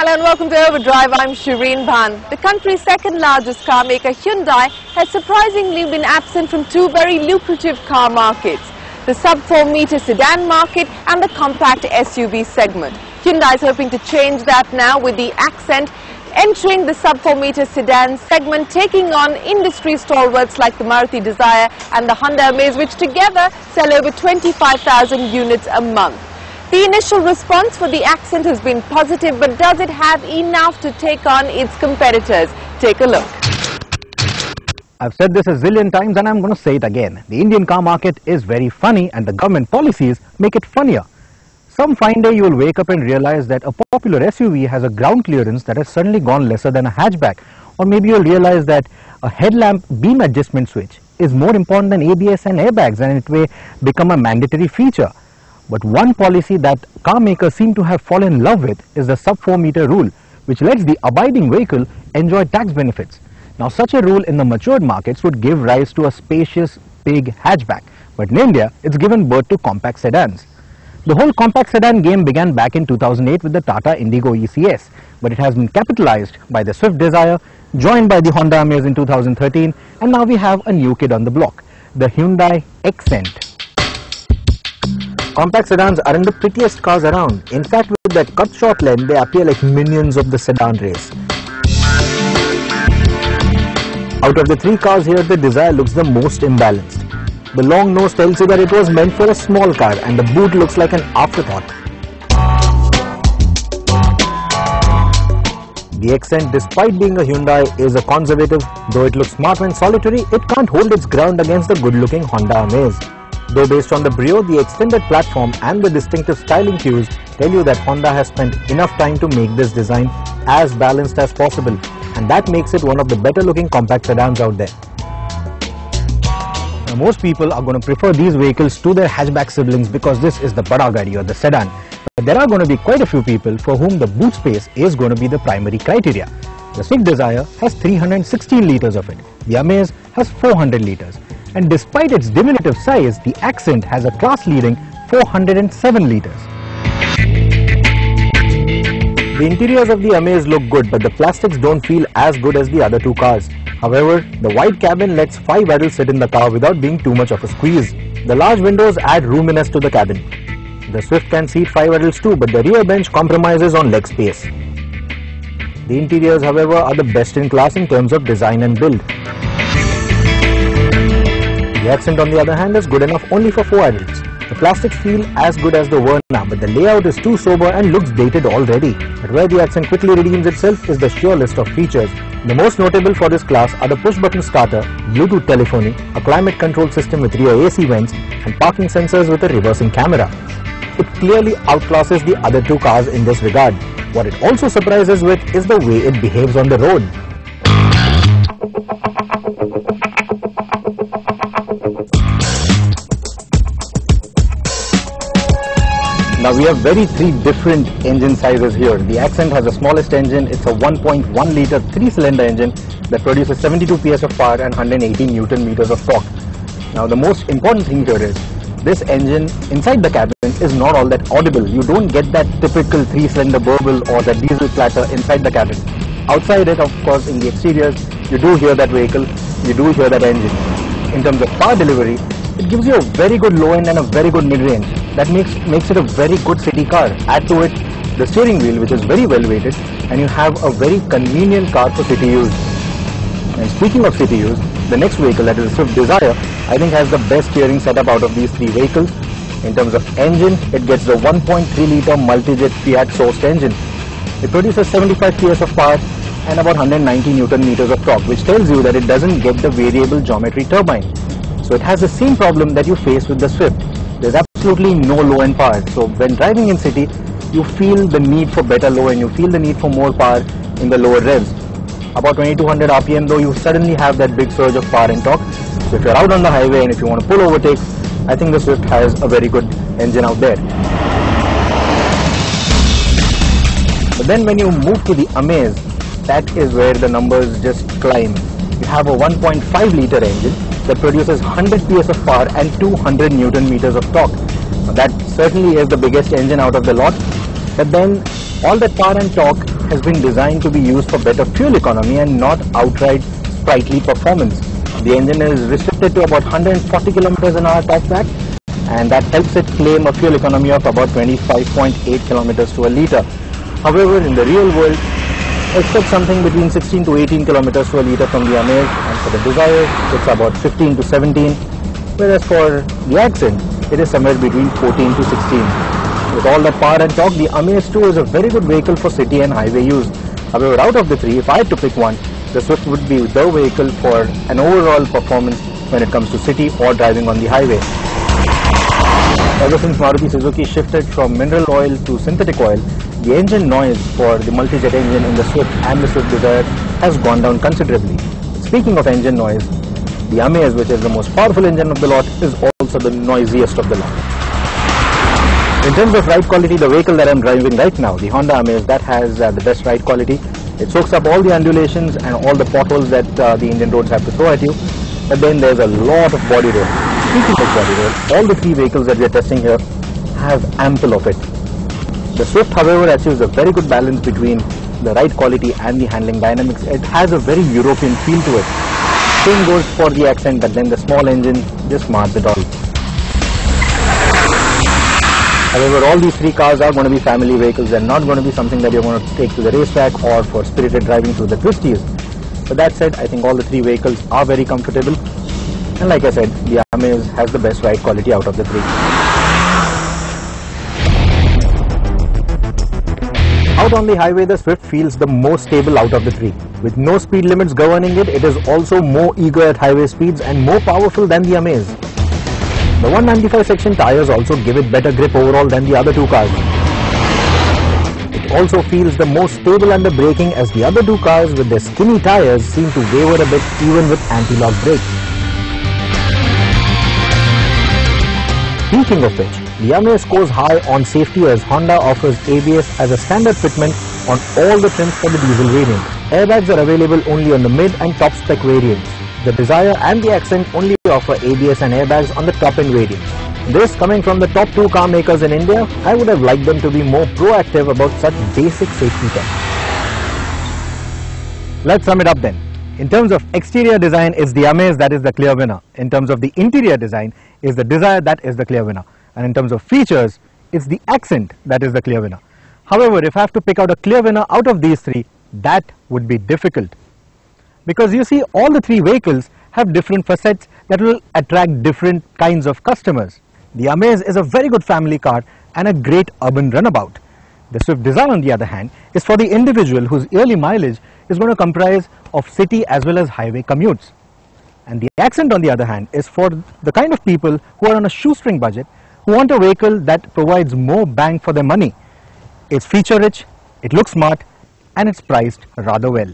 Hello and welcome to Overdrive. I'm Shireen Bhan. The country's second largest car maker Hyundai has surprisingly been absent from two very lucrative car markets, the sub-4 meter sedan market and the compact SUV segment. Hyundai is hoping to change that now with the Xcent entering the sub-4 meter sedan segment, taking on industry stalwarts like the Maruti Dzire and the Hyundai Amaze, which together sell over 25,000 units a month. The initial response for the Xcent has been positive, but does it have enough to take on its competitors? Take a look. I've said this a zillion times and I'm going to say it again. The Indian car market is very funny and the government policies make it funnier. Some fine day you will wake up and realize that a popular SUV has a ground clearance that has suddenly gone lesser than a hatchback. Or maybe you'll realize that a headlamp beam adjustment switch is more important than ABS and airbags, and it may become a mandatory feature. But one policy that car makers seem to have fallen in love with is the sub-4 meter rule, which lets the abiding vehicle enjoy tax benefits. Now, such a rule in the matured markets would give rise to a spacious, big hatchback. But in India, it's given birth to compact sedans. The whole compact sedan game began back in 2008 with the Tata Indigo ECS, but it has been capitalized by the Swift Dzire, joined by the Hyundai Amaze in 2013, and now we have a new kid on the block, the Hyundai Xcent. Compact sedans aren't the prettiest cars around. In fact, with that cut short length, they appear like minions of the sedan race. Out of the three cars here, the Dzire looks the most imbalanced. The long nose tells you that it was meant for a small car, and the boot looks like an afterthought. The Xcent, despite being a Hyundai, is a conservative. Though it looks smart and solitary, it can't hold its ground against the good-looking Honda Amaze. Though based on the Brio, the extended platform and the distinctive styling cues tell you that Honda has spent enough time to make this design as balanced as possible, and that makes it one of the better-looking compact sedans out there. Now, most people are going to prefer these vehicles to their hatchback siblings because this is the bada gadi or the sedan. But there are going to be quite a few people for whom the boot space is going to be the primary criteria. The Swift Dzire has 316 litres of it. The Amaze has 400 litres. And despite its diminutive size, the Xcent has a class-leading 407 litres. The interiors of the Amaze look good, but the plastics don't feel as good as the other two cars. However, the wide cabin lets 5 adults sit in the car without being too much of a squeeze. The large windows add roominess to the cabin. The Swift can seat 5 adults too, but the rear bench compromises on leg space. The interiors, however, are the best in class in terms of design and build. The Xcent, on the other hand, is good enough only for 4 adults. The plastics feel as good as the Verna, but the layout is too sober and looks dated already. But where the Xcent quickly redeems itself is the sheer list of features. The most notable for this class are the push-button starter, Bluetooth telephony, a climate control system with rear AC vents, and parking sensors with a reversing camera. It clearly outclasses the other two cars in this regard. What it also surprises with is the way it behaves on the road. Now we have three different engine sizes here. The Xcent has the smallest engine. It's a 1.1 litre 3-cylinder engine that produces 72 PS of power and 180 Newton meters of torque. Now the most important thing here is this engine inside the cabin is not all that audible. You don't get that typical 3-cylinder burble or that diesel clatter inside the cabin. Outside it, of course, in the exteriors, you do hear that vehicle, you do hear that engine. In terms of power delivery, it gives you a very good low end and a very good mid-range. That makes it a very good city car. Add to it the steering wheel, which is very well weighted, and you have a very convenient car for city use. And speaking of city use, the next vehicle, that is the Swift Dzire, I think has the best steering setup out of these three vehicles. In terms of engine, it gets the 1.3 litre multi-jet Fiat sourced engine. It produces 75 PS of power and about 190 Newton meters of torque, which tells you that it doesn't get the variable geometry turbine. So it has the same problem that you face with the Swift. There's absolutely no low-end power. So when driving in city, you feel the need for better low-end, you feel the need for more power in the lower revs. About 2200 RPM though, you suddenly have that big surge of power and torque. So if you're out on the highway and if you want to pull overtakes, I think the Swift has a very good engine out there. But then when you move to the Amaze, that is where the numbers just climb. You have a 1.5 litre engine that produces 100 PS of power and 200 Newton meters of torque. Now that certainly is the biggest engine out of the lot, but then all that power and torque has been designed to be used for better fuel economy and not outright sprightly performance. The engine is restricted to about 140 kilometers an hour top back, and that helps it claim a fuel economy of about 25.8 kilometers to a litre. However, in the real world, expect something between 16 to 18 kilometers to a litre from the Amaze, and for the Dzire, it's about 15 to 17, whereas for the Xcent, it is somewhere between 14 to 16. With all that power and torque, the Amaze 2 is a very good vehicle for city and highway use. However, out of the three, if I had to pick one, the Swift would be the vehicle for an overall performance when it comes to city or driving on the highway. Ever since Maruti Suzuki shifted from mineral oil to synthetic oil, the engine noise for the multi-jet engine in the Swift and the Swift Dzire has gone down considerably. Speaking of engine noise, the Amaze, which is the most powerful engine of the lot, is also the noisiest of the lot. In terms of ride quality, the vehicle that I am driving right now, the Honda Amaze, that has the best ride quality. It soaks up all the undulations and all the potholes that the Indian roads have to throw at you. But then there's a lot of body roll. Speaking of body roll, all the three vehicles that we are testing here have ample of it. The Swift, however, achieves a very good balance between the ride quality and the handling dynamics. It has a very European feel to it. Same goes for the Xcent, but then the small engine just mars it all. However, all these three cars are going to be family vehicles. They're not going to be something that you're going to take to the racetrack or for spirited driving through the twisties. But that said, I think all the three vehicles are very comfortable. And like I said, the Amaze has the best ride quality out of the three. Out on the highway, the Swift feels the most stable out of the three. With no speed limits governing it, it is also more eager at highway speeds and more powerful than the Amaze. The 195 section tires also give it better grip overall than the other two cars. It also feels the most stable under braking, as the other two cars with their skinny tires seem to waver a bit even with anti-lock brakes. Speaking of which, the Amaze scores high on safety, as Honda offers ABS as a standard fitment on all the trims for the diesel variant. Airbags are available only on the mid and top spec variants. The Dzire and the Xcent only offer ABS and airbags on the top end variants. This, coming from the top two car makers in India, I would have liked them to be more proactive about such basic safety tests. Let's sum it up then. In terms of exterior design, it's the Amaze that is the clear winner. In terms of the interior design, it's the Dzire that is the clear winner. And in terms of features, it's the Xcent that is the clear winner. However, if I have to pick out a clear winner out of these three, that would be difficult. Because you see, all the three vehicles have different facets that will attract different kinds of customers. The Amaze is a very good family car and a great urban runabout. The Swift Dzire, on the other hand, is for the individual whose yearly mileage is going to comprise of city as well as highway commutes. And the Xcent, on the other hand, is for the kind of people who are on a shoestring budget, who want a vehicle that provides more bang for their money. It's feature rich, it looks smart, and it's priced rather well.